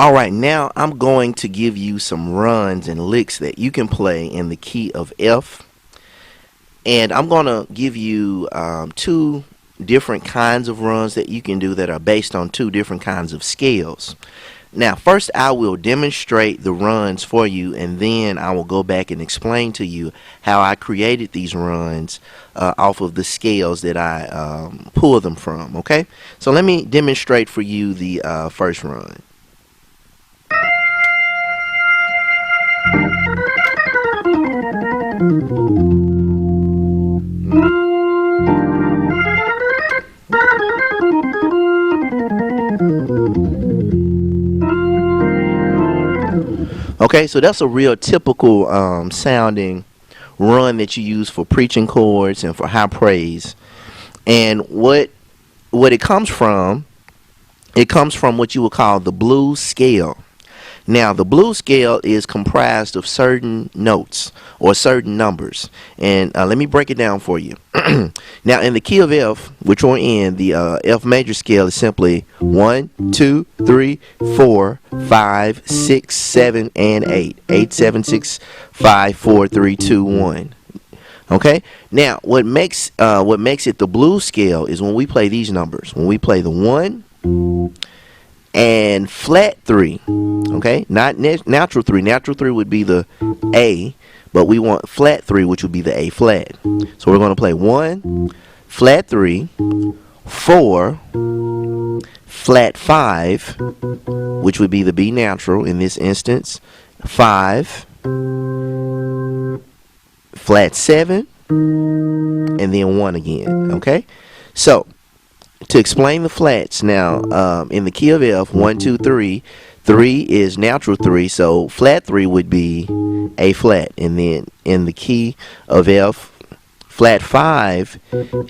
All right, now I'm going to give you some runs and licks that you can play in the key of F. And I'm going to give you two different kinds of runs that you can do that are based on two different kinds of scales. Now, first I will demonstrate the runs for you, and then I will go back and explain to you how I created these runs off of the scales that I pull them from, okay? So let me demonstrate for you the first run. Okay, so that's a real typical sounding run that you use for preaching chords and for high praise. And what it comes from what you would call the blues scale. Now, the blues scale is comprised of certain notes or certain numbers. And let me break it down for you. Now, in the key of F, which we're in, the F major scale is simply 1, 2, 3, 4, 5, 6, 7, and 8. 8, 7, 6, 5, 4, 3, 2, 1. Okay? Now, what makes it the blues scale is when we play these numbers. When we play the 1 and flat 3, okay, not natural 3. Natural 3 would be the A, but we want flat 3, which would be the A flat. So we're going to play 1, flat 3, 4, flat 5, which would be the B natural in this instance, 5, flat 7, and then 1 again, okay? So, to explain the flats now, in the key of F, 1, 2, 3, 3 is natural 3, so flat 3 would be A flat. And then in the key of F, flat 5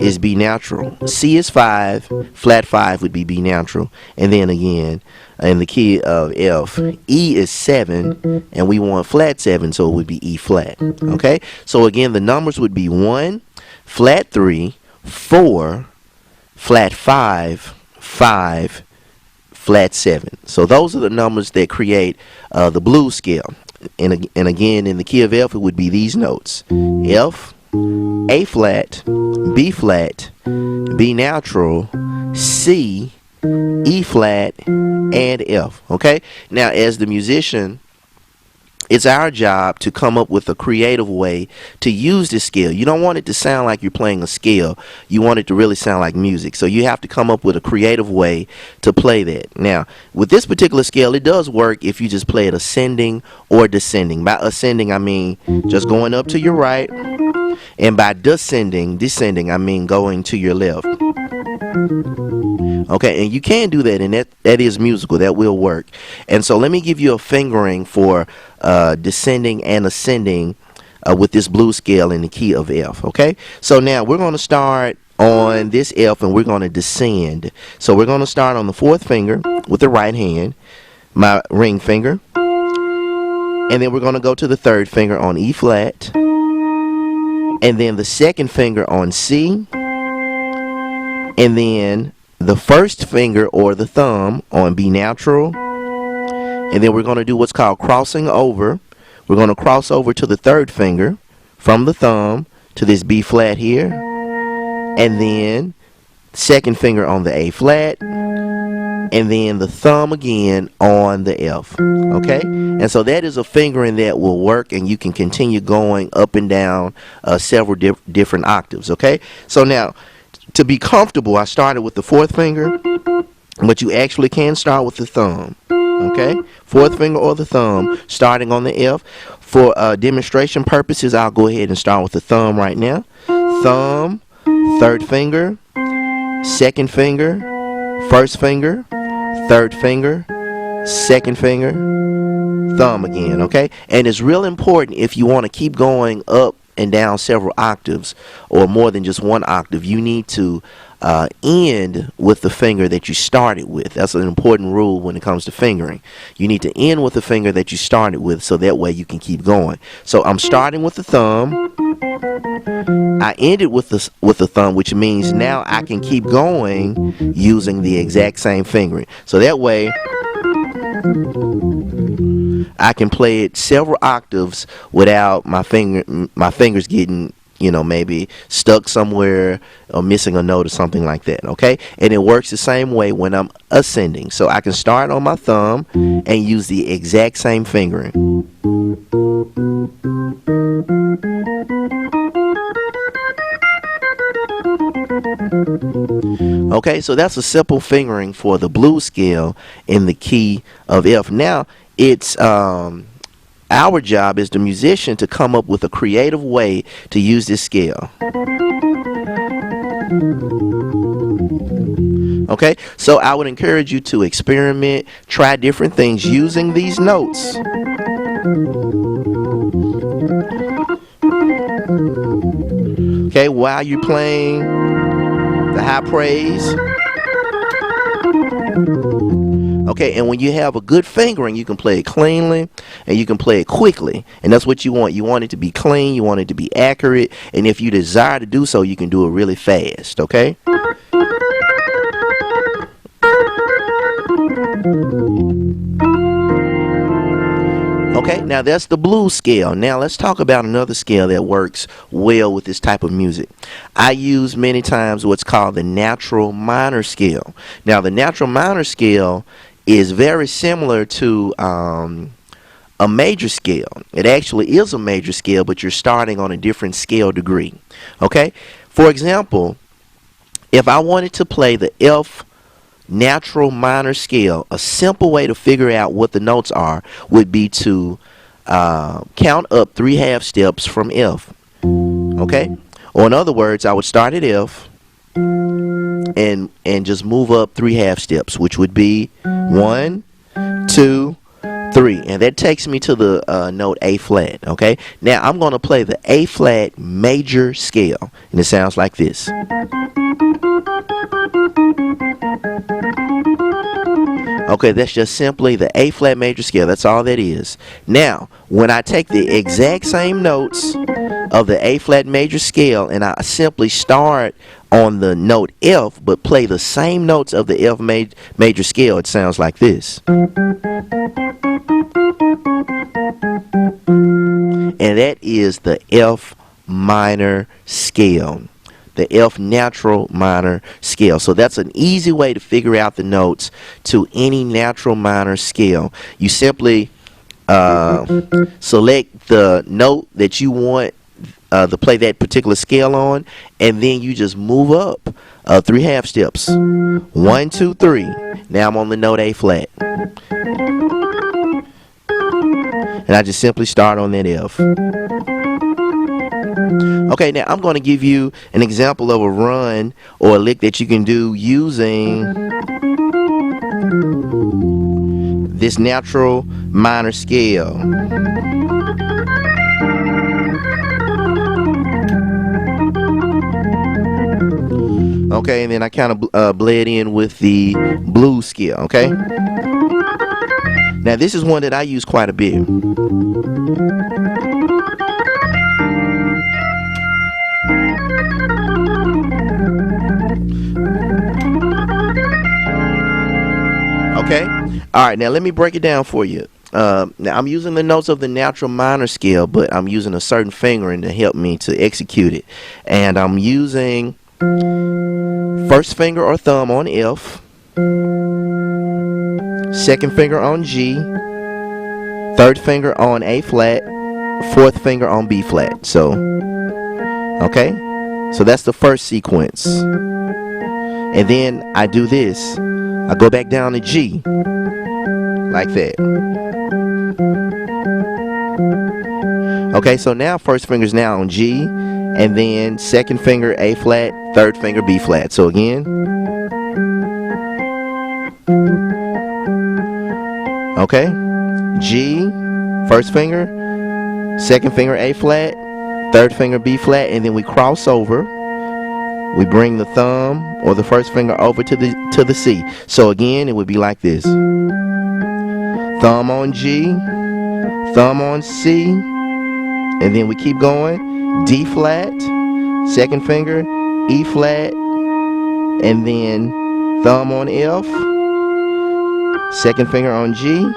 is B natural. C is 5, flat 5 would be B natural. And then again, in the key of F, E is 7, and we want flat 7, so it would be E flat. Okay? So again, the numbers would be 1, flat 3, 4, flat 5, 5, flat 7. So those are the numbers that create the blues scale. And again, in the key of F, it would be these notes: F, A flat, B flat, B natural, C, E flat, and F. Okay? Now, as the musician, it's our job to come up with a creative way to use this scale. You don't want it to sound like you're playing a scale. You want it to really sound like music. So you have to come up with a creative way to play that. Now, with this particular scale, it does work if you just play it ascending or descending. By ascending, I mean just going up to your right. And by descending, I mean going to your left. Okay, and you can do that, and that is musical. That will work. And so let me give you a fingering for descending and ascending with this blues scale in the key of F. Okay, so now we're going to start on this F, and we're going to descend. So we're going to start on the fourth finger with the right hand, my ring finger, and then we're going to go to the third finger on E flat, and then the second finger on C, and then the first finger or the thumb on B natural, and then we're going to do what's called crossing over. We're going to cross over to the third finger from the thumb to this B flat here, and then second finger on the A flat, and then the thumb again on the F. Okay, and so that is a fingering that will work, and you can continue going up and down several different octaves. Okay, so now, to be comfortable, I started with the fourth finger, but you actually can start with the thumb. Okay, fourth finger or the thumb, starting on the F. For demonstration purposes, I'll go ahead and start with the thumb right now. Thumb, third finger, second finger, first finger, third finger, second finger, thumb again. Okay, and it's real important if you want to keep going up and down several octaves or more than just one octave, you need to end with the finger that you started with. That's an important rule when it comes to fingering. You need to end with the finger that you started with, so that way you can keep going. So I'm starting with the thumb. I ended with the thumb, which means now I can keep going using the exact same fingering. So that way I can play it several octaves without my fingers getting, maybe stuck somewhere or missing a note or something like that. Okay, and it works the same way when I'm ascending. So I can start on my thumb and use the exact same fingering. Okay, so that's a simple fingering for the blues scale in the key of F. Now it's our job as the musician to come up with a creative way to use this scale. Okay, so I would encourage you to experiment, try different things using these notes. Okay, while you're playing the high praise. Okay, and when you have a good fingering, you can play it cleanly and you can play it quickly. And that's what you want. You want it to be clean, you want it to be accurate, and if you desire to do so, you can do it really fast, okay? Okay, now that's the blues scale. Now let's talk about another scale that works well with this type of music. I use many times what's called the natural minor scale. Now the natural minor scale is very similar to a major scale. It actually is a major scale, but you're starting on a different scale degree. Okay, for example, if I wanted to play the F natural minor scale, a simple way to figure out what the notes are would be to count up 3 half steps from F. Okay, or in other words, I would start at F and just move up 3 half steps, which would be 1, 2, 3, and that takes me to the note A flat. Okay, now I'm going to play the A flat major scale, and it sounds like this. Okay, that's just simply the A flat major scale. That's all that is. Now, when I take the exact same notes of the A flat major scale and I simply start on the note F but play the same notes of the F major scale, it sounds like this. And that is the F minor scale. The F natural minor scale. So that's an easy way to figure out the notes to any natural minor scale. You simply select the note that you want to play that particular scale on, and then you just move up 3 half steps. 1, 2, 3. Now I'm on the note A flat. And I just simply start on that F. Okay, now I'm going to give you an example of a run or a lick that you can do using this natural minor scale. Okay, and then I kind of bled in with the blues scale, okay? Now this is one that I use quite a bit. Okay, all right, now let me break it down for you. Now I'm using the notes of the natural minor scale, but I'm using a certain fingering to help me to execute it. And I'm using first finger or thumb on F, second finger on G, third finger on A flat, fourth finger on B flat. So, okay, so that's the first sequence. And then I do this. I go back down to G, like that. Okay, so now first finger's now on G, and then second finger A flat, third finger B flat. So again. Okay, G, first finger, second finger A flat, third finger B flat, and then we cross over. We bring the thumb or the first finger over to the C. So again, it would be like this. Thumb on G, thumb on C, and then we keep going. D flat, second finger, E flat, and then thumb on F, second finger on G,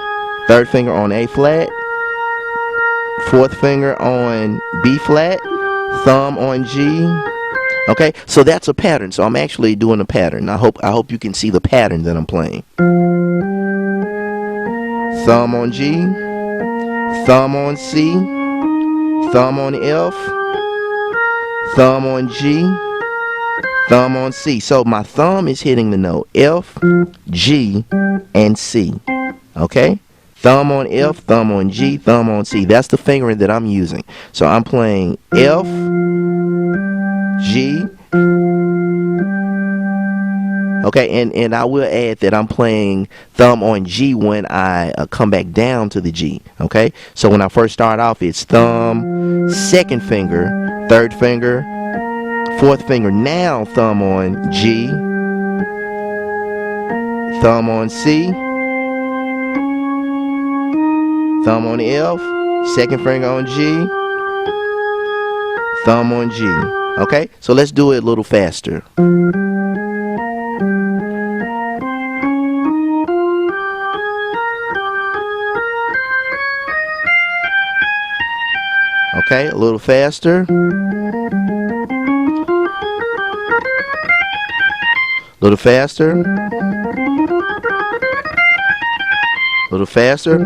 third finger on A flat, fourth finger on B flat, thumb on G. Okay, so that's a pattern. So I'm actually doing a pattern. I hope you can see the pattern that I'm playing. Thumb on G, thumb on C, thumb on F, thumb on G, thumb on C. So my thumb is hitting the note F, G, and C. Okay? Thumb on F, thumb on G, thumb on C. That's the fingering that I'm using. So I'm playing F, G. Okay, and I will add that I'm playing thumb on G when I come back down to the G. Okay, so when I first start off, it's thumb, second finger, third finger, fourth finger. Now thumb on G, thumb on C, thumb on F, second finger on G, thumb on G. Okay, so let's do it a little faster. Okay, a little faster. A little faster. A little faster.